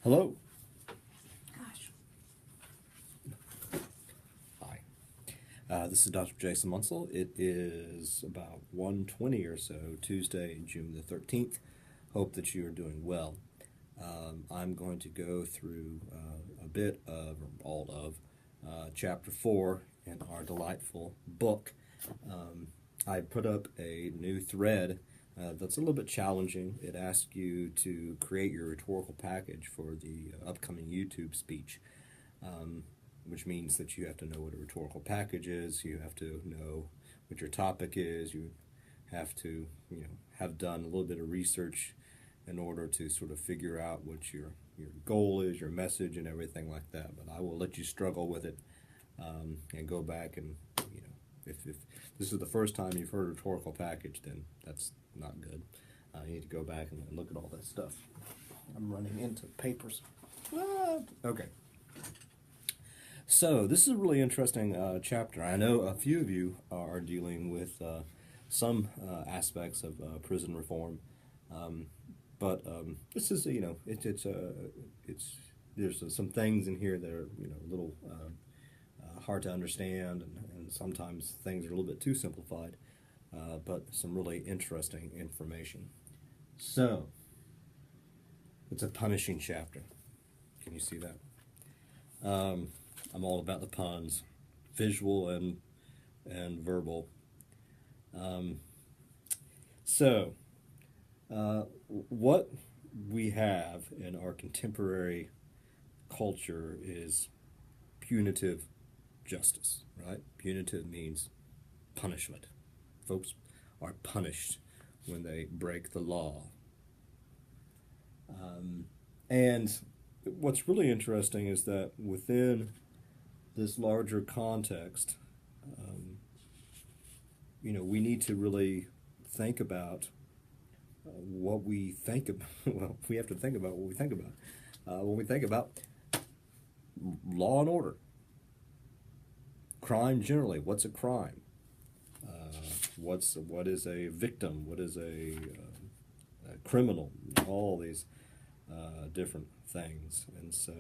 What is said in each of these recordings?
Hello. Gosh. Hi. This is Dr. Jason Munsell. It is about 1:20 or so, Tuesday, June the 13th. Hope that you are doing well. I'm going to go through a bit of, or all of, Chapter 4 in our delightful book. I put up a new thread that's a little bit challenging. It asks you to create your rhetorical package for the upcoming YouTube speech, which means that you have to know what a rhetorical package is. You have to know what your topic is. You have to, have done a little bit of research in order to sort of figure out what your goal is, your message, and everything like that. But I will let you struggle with it and go back and, if this is the first time you've heard a rhetorical package, then that's not good. You need to go back and look at all that stuff. I'm running into papers. Okay. So this is a really interesting chapter. I know a few of you are dealing with some aspects of prison reform, but this is there's some things in here that are a little hard to understand, and sometimes things are a little bit too simplified, but some really interesting information. So it's a punishing chapter. Can you see that? I'm all about the puns, visual and verbal. What we have in our contemporary culture is punitive justice, right? Punitive means punishment. Folks are punished when they break the law. And what's really interesting is that within this larger context, we need to really think about what we think about. Well, we have to think about what we think about. When we think about law and order, crime generally, what's a crime? What is a victim? What is a criminal? All these different things, and so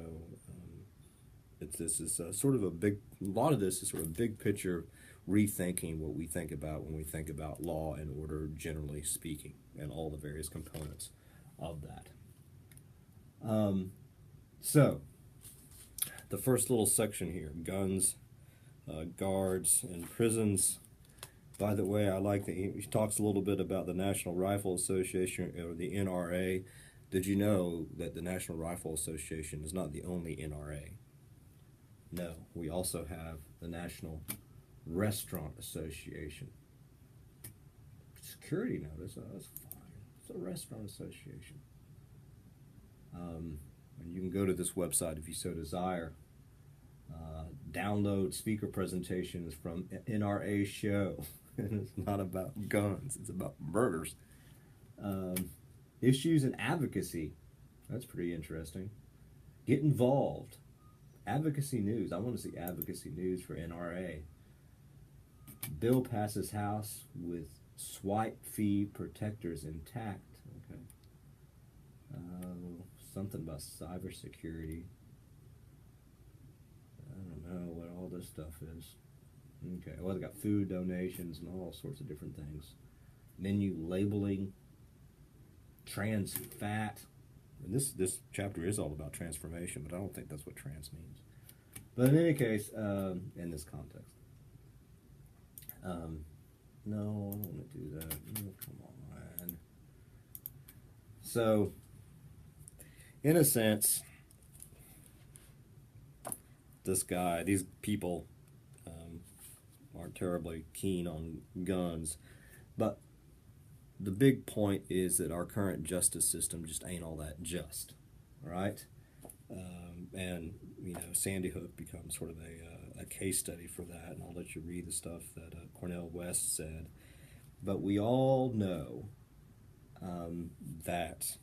this is sort of a lot of this is sort of big picture rethinking what we think about when we think about law and order, generally speaking, and all the various components of that. So the first little section here: guns, guards, and prisons. By the way, I like that he talks a little bit about the National Rifle Association, or the NRA. Did you know that the National Rifle Association is not the only NRA? No, we also have the National Restaurant Association. Security notice, that's fine. It's a restaurant association. And you can go to this website if you so desire. Download speaker presentations from NRA show. And it's not about guns, it's about murders. Issues and advocacy. That's pretty interesting. Get involved. Advocacy news. I want to see advocacy news for NRA. Bill passes House with swipe fee protectors intact. Okay. Something about cybersecurity. I don't know what all this stuff is. Okay, well, they got food donations and all sorts of different things. Menu labeling, trans fat. And this chapter is all about transformation, but I don't think that's what trans means. But in any case, in this context. No, I don't want to do that. Oh, come on. So, in a sense, these people aren't terribly keen on guns, but the big point is that our current justice system just ain't all that just, right? And Sandy Hook becomes sort of a case study for that, and I'll let you read the stuff that Cornel West said. But we all know that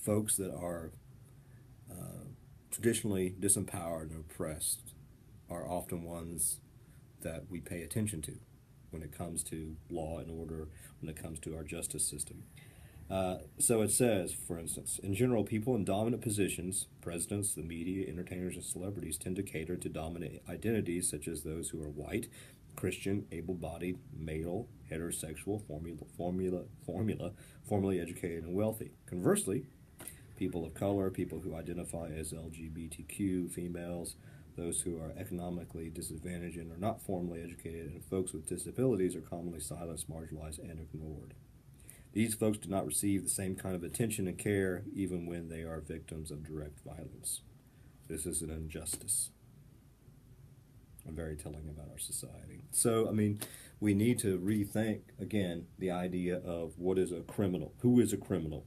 folks that are traditionally disempowered and oppressed are often ones that we pay attention to when it comes to law and order, when it comes to our justice system. So it says, for instance, in general, people in dominant positions, presidents, the media, entertainers, and celebrities, tend to cater to dominant identities such as those who are white, Christian, able-bodied, male, heterosexual, formally educated, and wealthy. Conversely, people of color, people who identify as LGBTQ, females, those who are economically disadvantaged and are not formally educated, and folks with disabilities are commonly silenced, marginalized, and ignored. These folks do not receive the same kind of attention and care even when they are victims of direct violence. This is an injustice. Very telling about our society. So, I mean, we need to rethink, again, the idea of what is a criminal. Who is a criminal?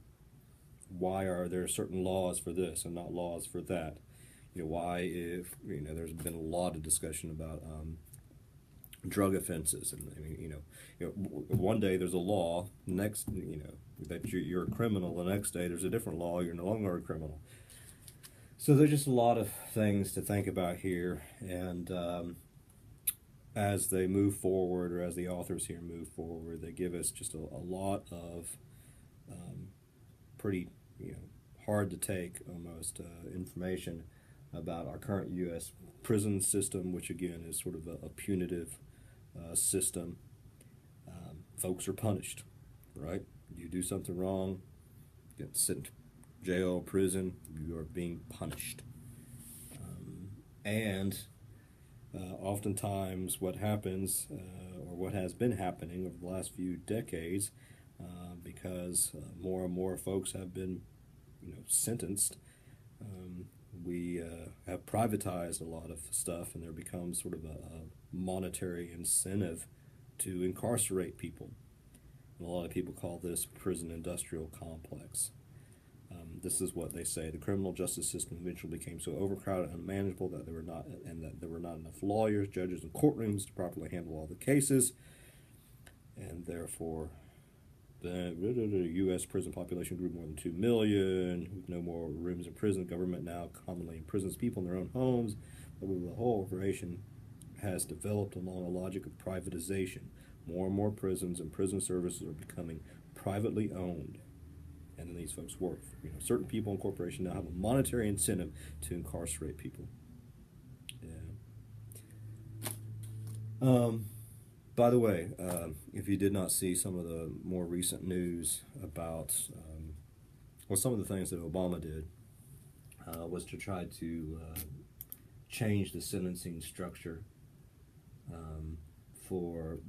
Why are there certain laws for this and not laws for that? Why, if, there's been a lot of discussion about drug offenses, and I mean, one day there's a law, next, that you're a criminal. The next day there's a different law, you're no longer a criminal. So there's just a lot of things to think about here, and as they move forward, or as the authors here move forward, they give us just a lot of pretty, hard to take almost information about our current U.S. prison system, which again is sort of a punitive system. Folks are punished, right? You do something wrong, you get sent to jail, prison, you are being punished. And oftentimes what happens, or what has been happening over the last few decades, because more and more folks have been, sentenced, we have privatized a lot of stuff, and there becomes sort of a monetary incentive to incarcerate people. And a lot of people call this prison industrial complex. This is what they say: the criminal justice system eventually became so overcrowded and unmanageable that there were not enough lawyers, judges, and courtrooms to properly handle all the cases, and therefore the U.S. prison population grew more than 2 million, with no more rooms in prison. The government now commonly imprisons people in their own homes. The whole operation has developed along a logic of privatization. More and more prisons and prison services are becoming privately owned. And then these folks work. Certain people and corporations now have a monetary incentive to incarcerate people. Yeah. By the way, if you did not see some of the more recent news about, some of the things that Obama did was to try to change the sentencing structure for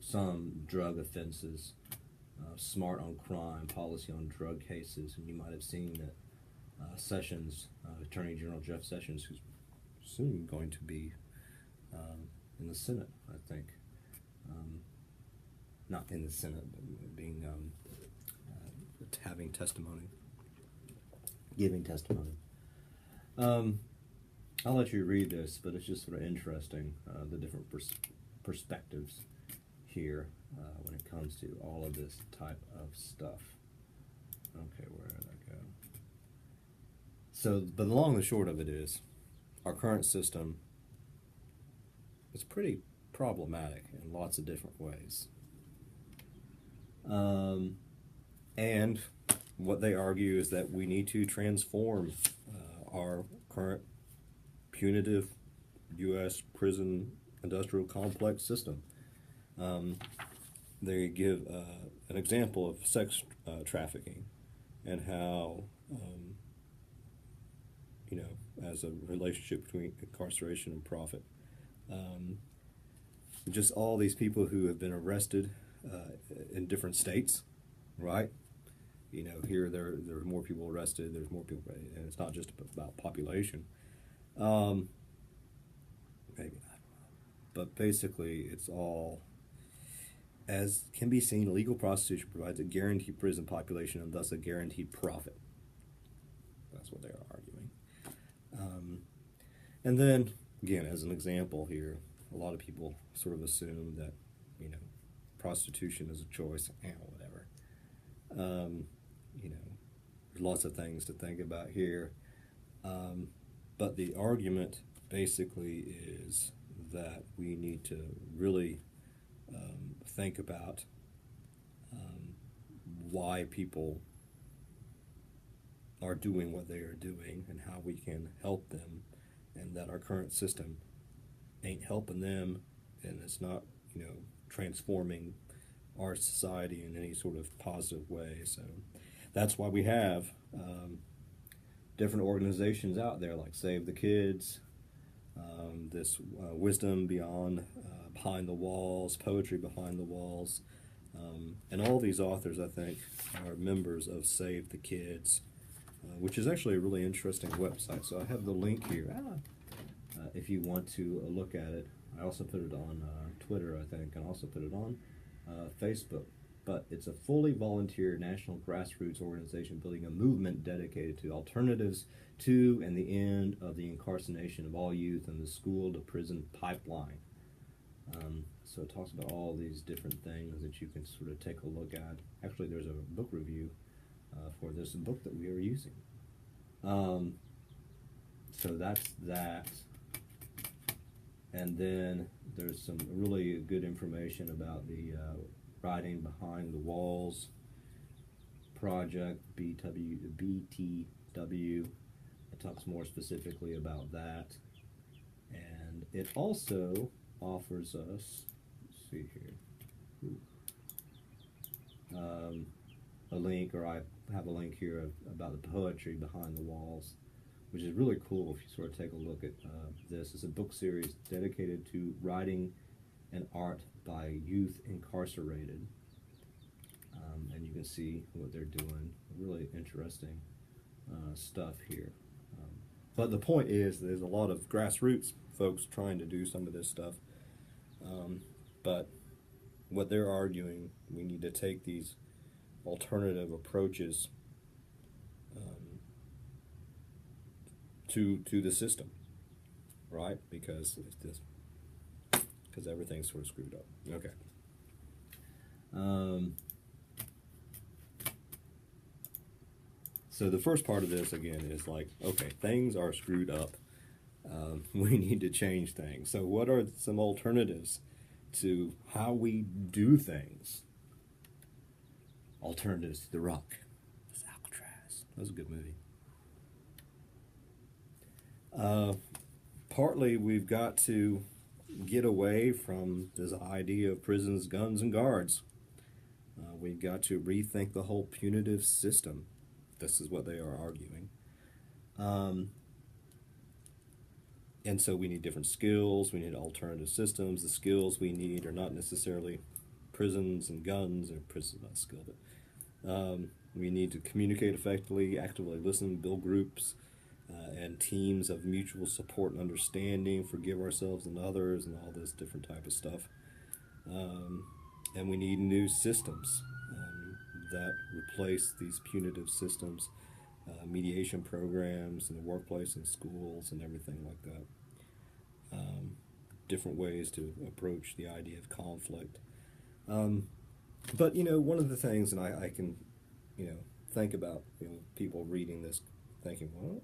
some drug offenses. Smart on crime, policy on drug cases, and you might have seen that Sessions, Attorney General Jeff Sessions, who's soon going to be in the Senate, I think, not in the Senate, but being having testimony, giving testimony. I'll let you read this, but it's just sort of interesting, the different perspectives here when it comes to all of this type of stuff. Okay, where did I go? So, but the long and the short of it is, our current system is pretty problematic in lots of different ways. And what they argue is that we need to transform our current punitive U.S. prison industrial complex system. They give an example of sex trafficking and how, as a relationship between incarceration and profit. Just all these people who have been arrested in different states, right? Here there are more people arrested, there's more people, and it's not just about population. Maybe not. But basically, it's all, as can be seen, illegal prostitution provides a guaranteed prison population and thus a guaranteed profit. That's what they are arguing. And then, again, as an example here, a lot of people sort of assume that, prostitution is a choice, whatever. There's lots of things to think about here. But the argument basically is that we need to really think about why people are doing what they are doing and how we can help them, and that our current system ain't helping them, and it's not, transforming our society in any sort of positive way. So that's why we have different organizations out there like Save the Kids, this Wisdom Beyond, Behind the Walls, Poetry Behind the Walls, and all these authors, I think, are members of Save the Kids, which is actually a really interesting website. So I have the link here if you want to look at it. I also put it on Twitter, I think, and also put it on Facebook. But it's a fully volunteer national grassroots organization building a movement dedicated to alternatives to and the end of the incarceration of all youth in the school to prison pipeline. So it talks about all these different things that you can sort of take a look at. Actually, there's a book review for this book that we are using. So that's that. And then there's some really good information about the Writing Behind the Walls project, BTW. It talks more specifically about that. And it also offers us, let's see here, a link, or I have a link here about the Poetry Behind the Walls, which is really cool if you sort of take a look at this. It's a book series dedicated to writing and art by youth incarcerated. And you can see what they're doing. Really interesting stuff here. But the point is, there's a lot of grassroots folks trying to do some of this stuff. But what they're arguing, we need to take these alternative approaches to the system, right? Because everything's sort of screwed up. Okay. So the first part of this, again, is like, okay, things are screwed up. We need to change things. So what are some alternatives to how we do things? Alternatives to The Rock. It's Alcatraz. That was a good movie. Partly we've got to get away from this idea of prisons, guns, and guards. We've got to rethink the whole punitive system. This is what they are arguing. And so we need different skills, we need alternative systems. The skills we need are not necessarily prisons and guns, or prisons not skill, but we need to communicate effectively, actively listen, build groups and teams of mutual support and understanding, forgive ourselves and others, and all this different type of stuff. And we need new systems that replace these punitive systems, mediation programs in the workplace and schools and everything like that. Different ways to approach the idea of conflict. But, one of the things, and I can, think about, people reading this thinking, well,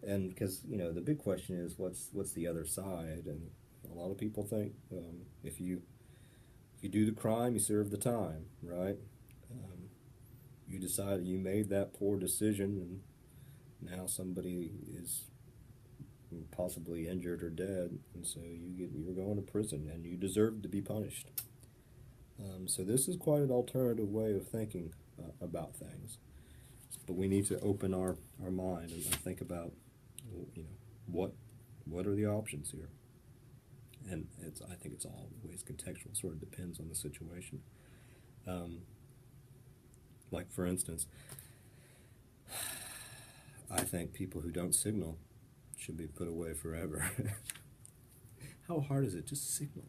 and because, the big question is what's the other side? And a lot of people think if you do the crime, you serve the time, right? You decided, you made that poor decision, and now somebody is possibly injured or dead, and so you're going to prison, and you deserve to be punished. So this is quite an alternative way of thinking about things. But we need to open our mind and think about, what are the options here? And I think it's always contextual. It sort of depends on the situation. Like, for instance, I think people who don't signal should be put away forever. How hard is it? Just signal.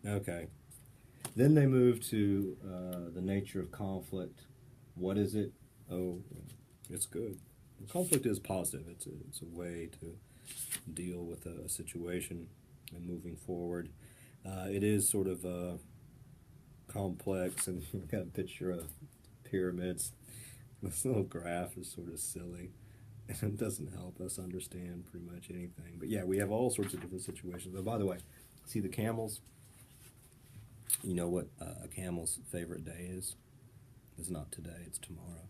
Okay. Then they move to the nature of conflict. What is it? Oh, it's good. Conflict is positive. It's a way to deal with a situation and moving forward. It is sort of complex, and I've got a picture of pyramids. This little graph is sort of silly, and it doesn't help us understand pretty much anything. But yeah, we have all sorts of different situations. Oh, by the way, see the camels? You know what a camel's favorite day is? It's not today, it's tomorrow.